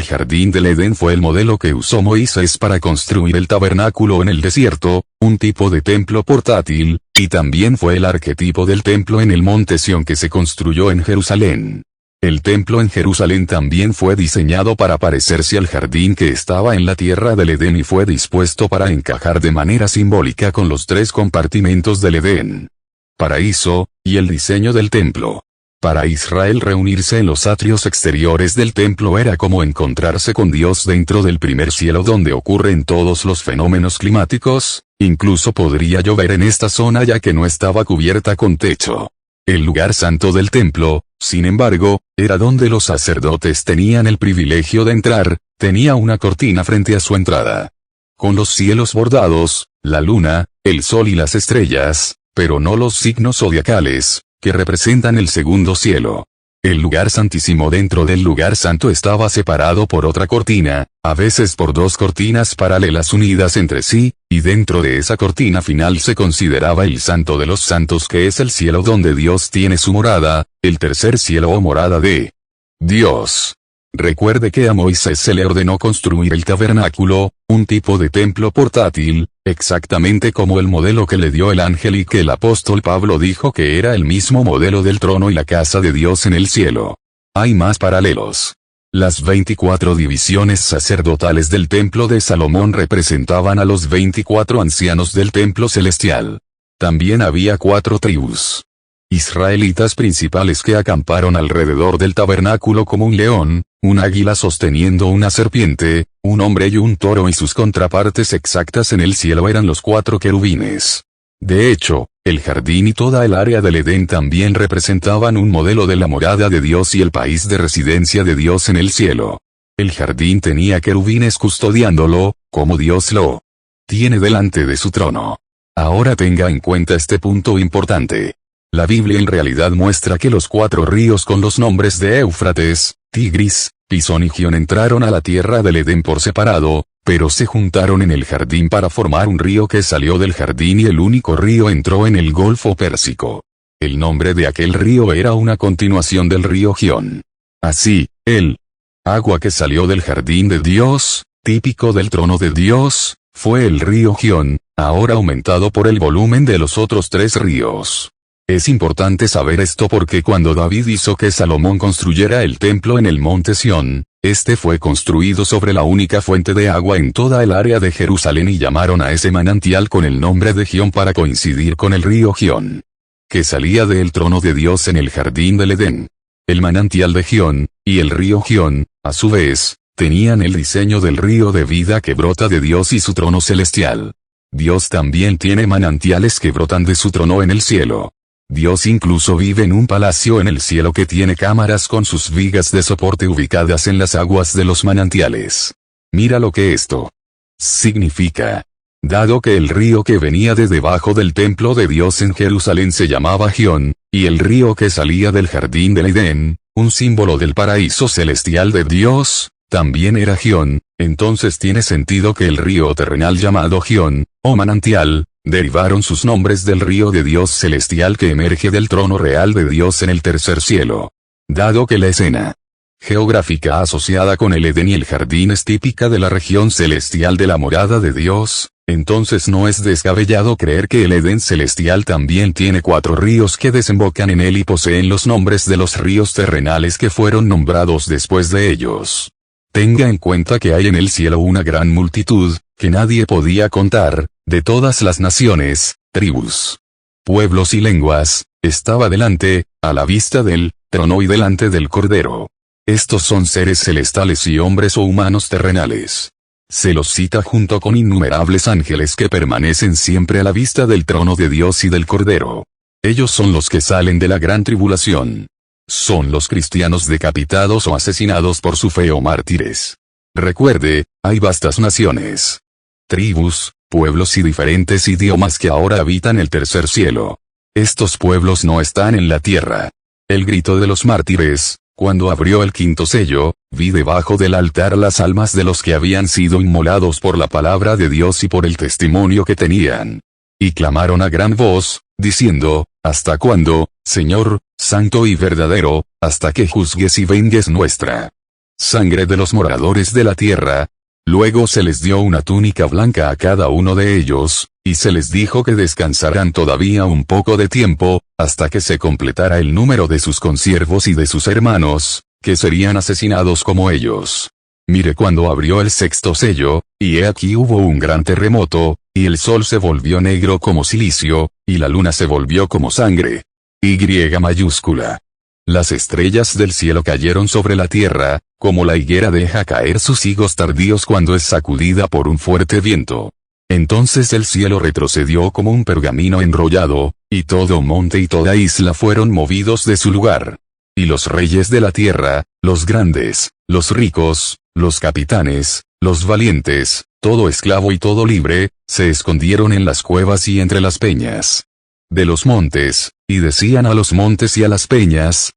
jardín del Edén fue el modelo que usó Moisés para construir el tabernáculo en el desierto, un tipo de templo portátil, y también fue el arquetipo del templo en el monte Sión que se construyó en Jerusalén. El templo en Jerusalén también fue diseñado para parecerse al jardín que estaba en la tierra del Edén y fue dispuesto para encajar de manera simbólica con los tres compartimentos del Edén. Paraíso, y el diseño del templo. Para Israel reunirse en los atrios exteriores del templo era como encontrarse con Dios dentro del primer cielo donde ocurren todos los fenómenos climáticos, incluso podría llover en esta zona ya que no estaba cubierta con techo. El lugar santo del templo, sin embargo, era donde los sacerdotes tenían el privilegio de entrar, tenía una cortina frente a su entrada. Con los cielos bordados, la luna, el sol y las estrellas, pero no los signos zodiacales, que representan el segundo cielo. El lugar santísimo dentro del lugar santo estaba separado por otra cortina, a veces por dos cortinas paralelas unidas entre sí, y dentro de esa cortina final se consideraba el santo de los santos que es el cielo donde Dios tiene su morada, el tercer cielo o morada de Dios. Recuerde que a Moisés se le ordenó construir el tabernáculo, un tipo de templo portátil, exactamente como el modelo que le dio el ángel y que el apóstol Pablo dijo que era el mismo modelo del trono y la casa de Dios en el cielo. Hay más paralelos. Las 24 divisiones sacerdotales del templo de Salomón representaban a los 24 ancianos del templo celestial. También había 4 tribus israelitas principales que acamparon alrededor del tabernáculo como un león, un águila sosteniendo una serpiente, un hombre y un toro y sus contrapartes exactas en el cielo eran los 4 querubines. De hecho, el jardín y toda el área del Edén también representaban un modelo de la morada de Dios y el país de residencia de Dios en el cielo. El jardín tenía querubines custodiándolo, como Dios lo tiene delante de su trono. Ahora tenga en cuenta este punto importante. La Biblia en realidad muestra que los 4 ríos con los nombres de Éufrates, Tigris, Pisón y Gión entraron a la tierra del Edén por separado, pero se juntaron en el jardín para formar un río que salió del jardín y el único río entró en el Golfo Pérsico. El nombre de aquel río era una continuación del río Gión. Así, el agua que salió del jardín de Dios, típico del trono de Dios, fue el río Gión, ahora aumentado por el volumen de los otros 3 ríos. Es importante saber esto porque cuando David hizo que Salomón construyera el templo en el monte Sión, este fue construido sobre la única fuente de agua en toda el área de Jerusalén y llamaron a ese manantial con el nombre de Gión para coincidir con el río Gión, que salía del trono de Dios en el jardín del Edén. El manantial de Gión, y el río Gión, a su vez, tenían el diseño del río de vida que brota de Dios y su trono celestial. Dios también tiene manantiales que brotan de su trono en el cielo. Dios incluso vive en un palacio en el cielo que tiene cámaras con sus vigas de soporte ubicadas en las aguas de los manantiales. Mira lo que esto significa. Dado que el río que venía de debajo del templo de Dios en Jerusalén se llamaba Gión, y el río que salía del jardín del Edén, un símbolo del paraíso celestial de Dios, también era Gión, entonces tiene sentido que el río terrenal llamado Gión, o manantial, derivaron sus nombres del río de Dios celestial que emerge del trono real de Dios en el tercer cielo. Dado que la escena geográfica asociada con el Edén y el jardín es típica de la región celestial de la morada de Dios, entonces no es descabellado creer que el Edén celestial también tiene 4 ríos que desembocan en él y poseen los nombres de los ríos terrenales que fueron nombrados después de ellos. Tenga en cuenta que hay en el cielo una gran multitud, que nadie podía contar, de todas las naciones, tribus, pueblos y lenguas, estaba delante, a la vista del trono y delante del Cordero. Estos son seres celestiales y hombres o humanos terrenales. Se los cita junto con innumerables ángeles que permanecen siempre a la vista del trono de Dios y del Cordero. Ellos son los que salen de la gran tribulación. Son los cristianos decapitados o asesinados por su fe o mártires. Recuerde, hay vastas naciones, tribus, pueblos y diferentes idiomas que ahora habitan el tercer cielo. Estos pueblos no están en la tierra. El grito de los mártires, cuando abrió el 5º sello, vi debajo del altar las almas de los que habían sido inmolados por la palabra de Dios y por el testimonio que tenían. Y clamaron a gran voz, diciendo, ¿hasta cuándo, Señor, santo y verdadero, hasta que juzgues y vengues nuestra sangre de los moradores de la tierra. Luego se les dio una túnica blanca a cada uno de ellos, y se les dijo que descansarán todavía un poco de tiempo, hasta que se completara el número de sus consiervos y de sus hermanos, que serían asesinados como ellos. Mire cuando abrió el sexto sello, y he aquí hubo un gran terremoto, y el sol se volvió negro como cilicio, y la luna se volvió como sangre. Y mayúscula. Las estrellas del cielo cayeron sobre la tierra, como la higuera deja caer sus higos tardíos cuando es sacudida por un fuerte viento. Entonces el cielo retrocedió como un pergamino enrollado, y todo monte y toda isla fueron movidos de su lugar. Y los reyes de la tierra, los grandes, los ricos, los capitanes, los valientes, todo esclavo y todo libre, se escondieron en las cuevas y entre las peñas de los montes, y decían a los montes y a las peñas,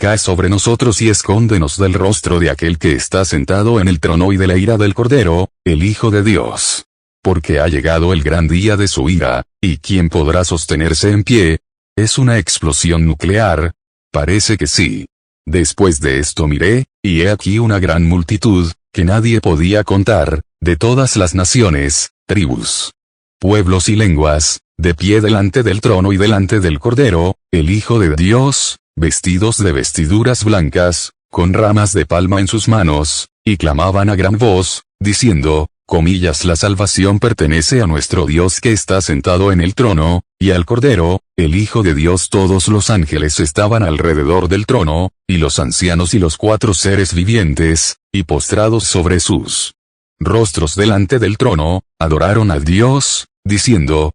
cae sobre nosotros y escóndenos del rostro de aquel que está sentado en el trono y de la ira del Cordero, el Hijo de Dios. Porque ha llegado el gran día de su ira, ¿y quién podrá sostenerse en pie? ¿Es una explosión nuclear? Parece que sí. Después de esto miré, y he aquí una gran multitud, que nadie podía contar, de todas las naciones, tribus, pueblos y lenguas, de pie delante del trono y delante del Cordero, el Hijo de Dios, vestidos de vestiduras blancas, con ramas de palma en sus manos, y clamaban a gran voz, diciendo, la salvación pertenece a nuestro Dios que está sentado en el trono, y al Cordero, el Hijo de Dios. Todos los ángeles estaban alrededor del trono, y los ancianos y los 4 seres vivientes, y postrados sobre sus rostros delante del trono, adoraron a Dios, diciendo,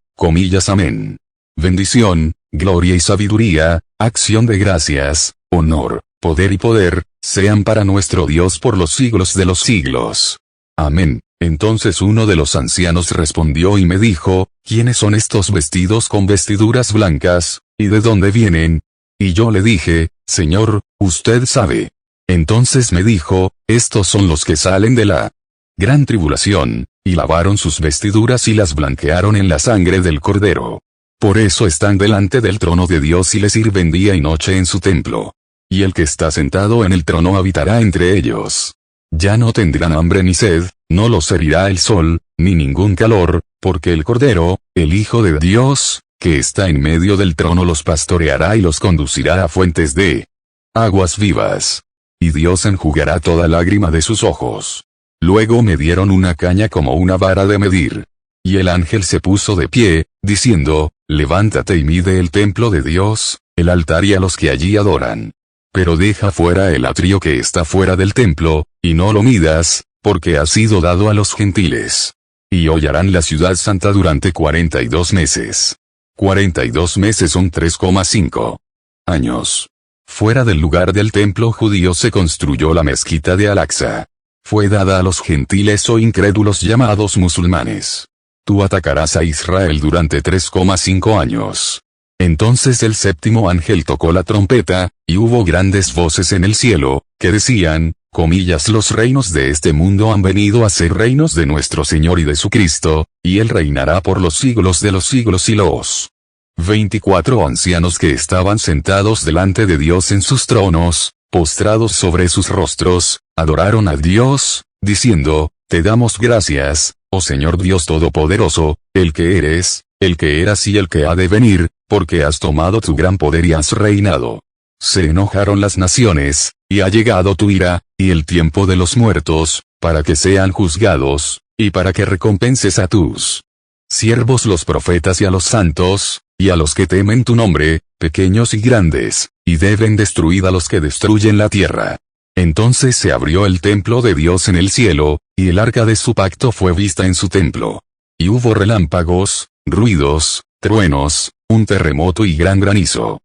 amén. Bendición, gloria y sabiduría, acción de gracias, honor, poder y poder, sean para nuestro Dios por los siglos de los siglos. Amén. Entonces uno de los ancianos respondió y me dijo, ¿quiénes son estos vestidos con vestiduras blancas, y de dónde vienen? Y yo le dije, Señor, usted sabe. Entonces me dijo, estos son los que salen de la gran tribulación, y lavaron sus vestiduras y las blanquearon en la sangre del Cordero. Por eso están delante del trono de Dios y le sirven día y noche en su templo. Y el que está sentado en el trono habitará entre ellos. Ya no tendrán hambre ni sed, no los herirá el sol, ni ningún calor, porque el Cordero, el Hijo de Dios, que está en medio del trono los pastoreará y los conducirá a fuentes de aguas vivas. Y Dios enjugará toda lágrima de sus ojos. Luego me dieron una caña como una vara de medir. Y el ángel se puso de pie, diciendo, levántate y mide el templo de Dios, el altar y a los que allí adoran. Pero deja fuera el atrio que está fuera del templo, y no lo midas, porque ha sido dado a los gentiles. Y hollarán la ciudad santa durante 42 meses. 42 meses son 3,5 años. Fuera del lugar del templo judío se construyó la mezquita de Al-Aqsa. Fue dada a los gentiles o incrédulos llamados musulmanes. Tú atacarás a Israel durante 3,5 años. Entonces el séptimo ángel tocó la trompeta, y hubo grandes voces en el cielo, que decían, los reinos de este mundo han venido a ser reinos de nuestro Señor y de su Cristo, y Él reinará por los siglos de los siglos. Y los 24 ancianos que estaban sentados delante de Dios en sus tronos, postrados sobre sus rostros, adoraron a Dios, diciendo, te damos gracias, oh Señor Dios Todopoderoso, el que eres, el que eras y el que ha de venir, porque has tomado tu gran poder y has reinado. Se enojaron las naciones, y ha llegado tu ira, y el tiempo de los muertos, para que sean juzgados, y para que recompenses a tus siervos los profetas y a los santos, y a los que temen tu nombre, pequeños y grandes, y deben destruir a los que destruyen la tierra. Entonces se abrió el templo de Dios en el cielo, y el arca de su pacto fue vista en su templo. Y hubo relámpagos, ruidos, truenos, un terremoto y gran granizo.